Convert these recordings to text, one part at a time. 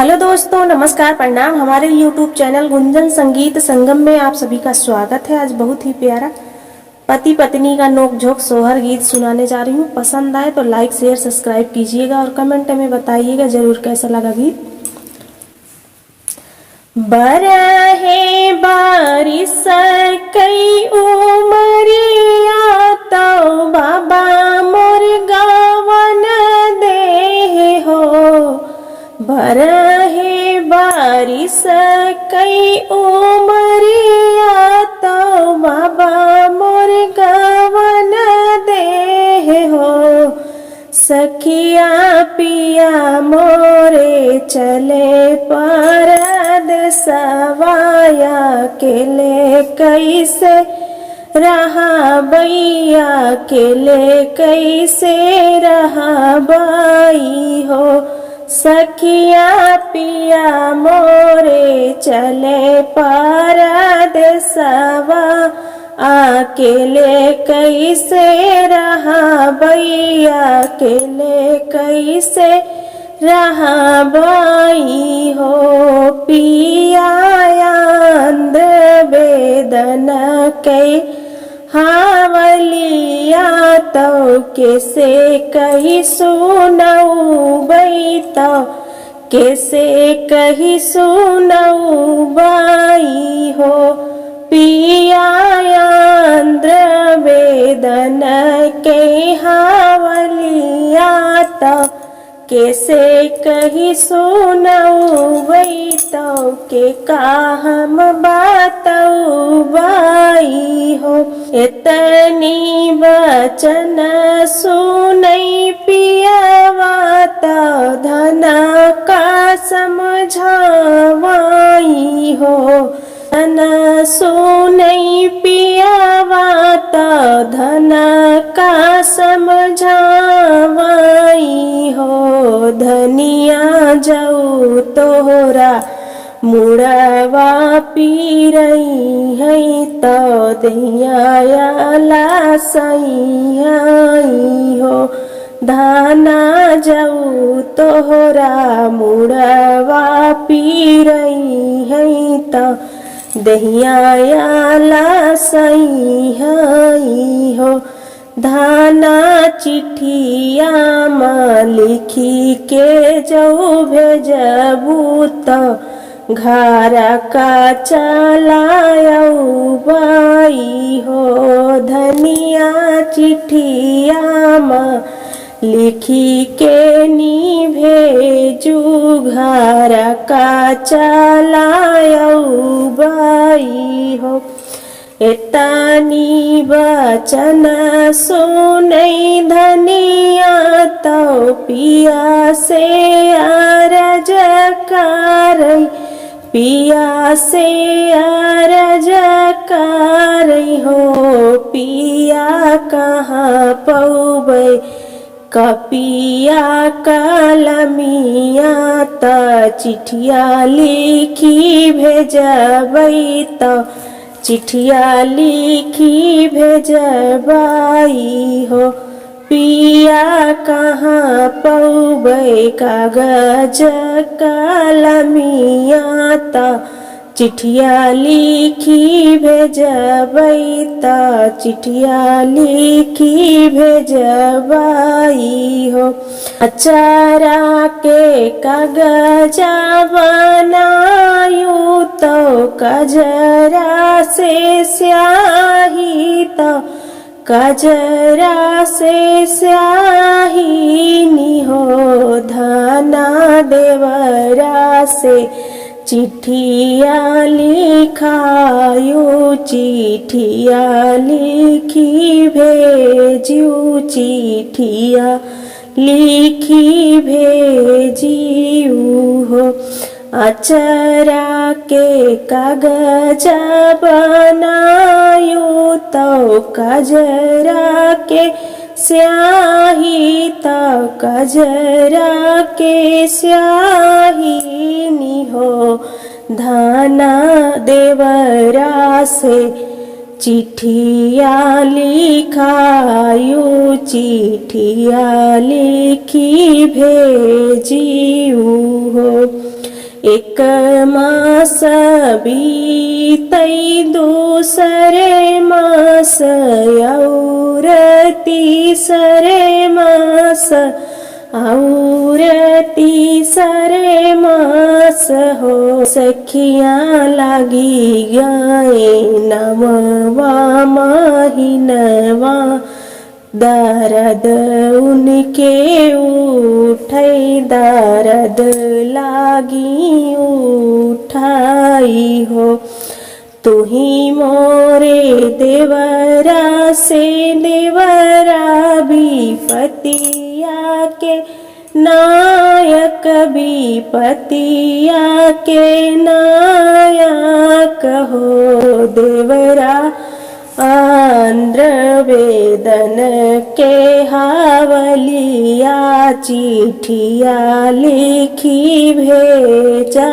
Hello दोस्तों, नमस्कार, प्रणाम। हमारे YouTube चैनल गुंजन संगीत संगम में आप सभी का स्वागत है। आज बहुत ही प्यारा पति पत्नी का नोक-झोंक सोहर गीत सुनाने जा रही हूँ। पसंद आए तो लाइक शेयर सब्सक्राइब कीजिएगा और कमेंट में बताइएगा जरूर कैसा लगा गीत। बरहे बारिश कई उमरिया तो बाबा मोर गावन दे हो। बरहे बारिश कई उमरिया तो बाबा मोर गावन दे हो। सखिया पिया मोरे चले परदेसवाया केले कैसे रहा बैया केले कैसे रहा बाई हो। सखिया पिया मोरे चले परदेसवा अकेले कैसे रहा बैया अकेले कैसे रहा बाई हो। पिया आंध्र वेदन के हावलिया तो कैसे कही सुनऊ बैता कैसे कही सुनऊ बाई हो। पिया आंध्र वेदन के हावलिया तो कैसे कही सुनऊ बैतो के का हम बातऊ बाई हो। इतनी वचन सुनई पियावा तो धन का समझावाई हो। धन सुनई पियावा तो धन का समझावाई हो। धनिया जाऊ तोहरा मुड़वा पीरई है तो दहिया सही हो। धाना जाऊ तोहरा मुड़वा पीरई है तो दहिया सही हो। धाना चिट्ठिया में लिखी के जो भेजबू तो घर का चलायऊ बाई हो। धनिया चिट्ठिया में लिखी के नी भेजू घर का चलायऊ बाई हो। इतनी वचन सुनई धनिया तो पिया से अरज करई पिया से अरज करई हो। पिया कहाँ पौबै कपिया कलमिया त चिठिया लिखी भेजबै तो चिठिया लिखी भेजबाई हो। पिया कहाँ पौबै कागज कलमिया त चिठिया लिखी भेजबै त चिठिया लिखी भेजबाई हो। अचारा के कागजा बनायू तो कजरा से स्याही तो कजरा से स्याही नी हो। धाना देवरा से चिट्ठिया लिखायू चिट्ठिया लिखी भेजू चिट्ठिया लिखी भेजियू हो। अचरा के कागजा बनायू तो कजरा के स्याही तो कजरा के स्याही नी हो। धाना देवरा से चिट्ठिया लिखायू चिट्ठिया लिखी भेजियू हो। एक मास बीतई दूसरे मास और तीसरे मास और तीसरे मास हो सखियाँ लागी गए नववा महीनवा दर्द उनके उठई दर्द लागी उठाई हो। तुही मोरे देवरा से देवरा विपतिया के नायक विपतिया के नायक हो। देवरा आंध्र वेदन के हावलिया चिठिया लिखी भेजा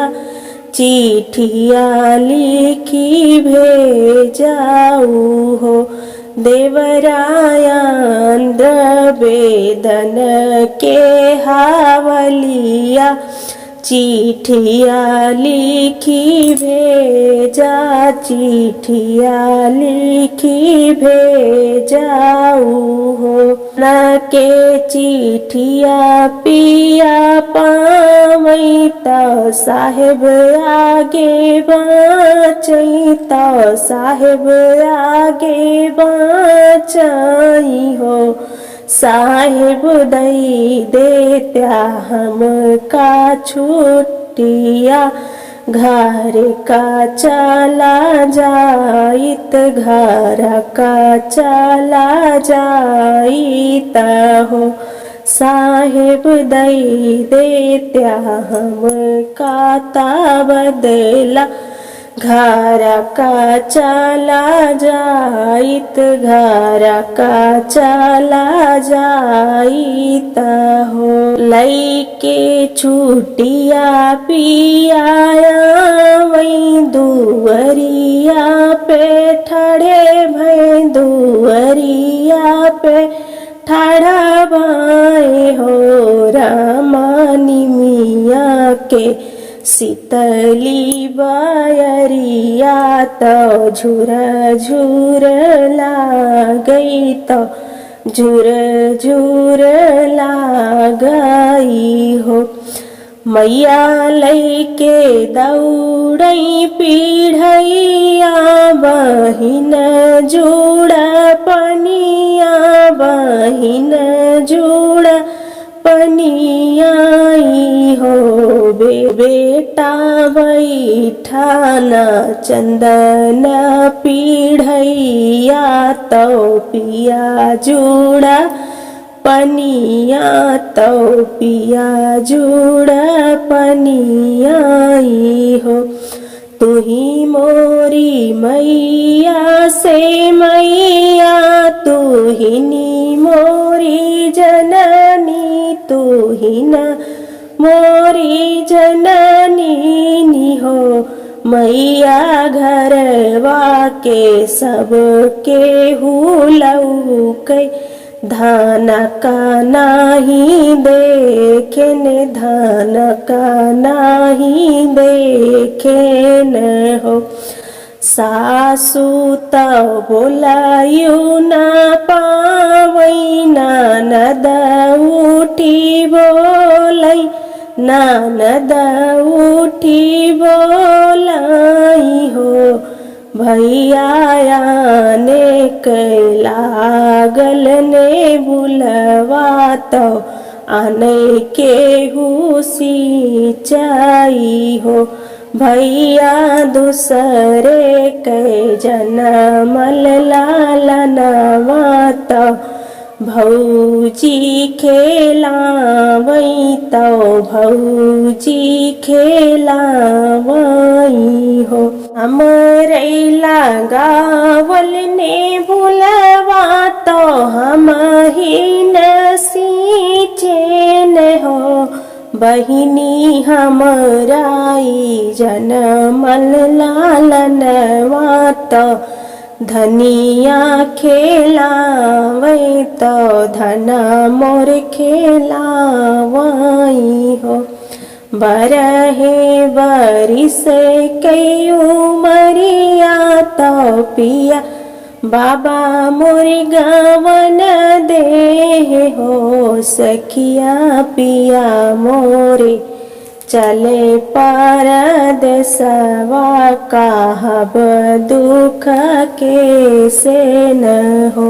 चिठिया लिखी भेजाऊ हो। देवरायंद्र वेदन के हावलिया चिठिया लिखी भेजा चिठिया लिखी भेजाऊ हो। न के चिठिया पिया पावई तो साहेब आगे बाँचई तो साहेब आगे बाँचई हो। साहेब दई देत्या हमका छुट्टिया घर का चला जाइत घर का चला जाइत हो। साहेब दई देत्या हमका ता बदला घर का चला जाइत घर का चला जाइत हो। लइके छुटिया पियाया वही दुवरिया पे ठड़े भई दुवरिया पे ठड़ा भाई हो। रामानी मिया के शीतली बायरिया तो झुर झुर लागई तो झुर झुर लागई हो। मैया लइके दौड़ई पीढ़ैया बहिन जुड़ा पनिया बहिन जुड़ा पनियाई हो। बेटा बैठाना चंदन पीढ़ैया तो पिया जुड़ा पनिया तो पिया जुड़ा पनियाई हो। तुही मोरी मैया से मैया तुहिनी मोरी जननी तुहिन मोरी जननी हो। मैया घरवा के सब के हुलऊ के धान का नाही देखेन धान का नाही देखेन हो। सासू तो बोलायू ना पावई ननद उठी बोलई ननद उठी बोलाई हो। भैया ने लागल ने बुलवा तो आने के हुसी चाई हो। भैया दूसरे के जनमल लालनवा तो भौजी खेलावई तो भौजी खेलावई हो। हमरे लगावल ने बुलवा तो हम ही न सींचेन हो। बहिनी हमराई जनमल लालनवा तो धनिया खेलावई तो धना मोर खेलावई हो। बरहे बरिस कई उमरिया तो पिया बाबा मोरे गवन दे हो सखिया पिया मोरे चले परदेसवा कहब दुख के से न हो।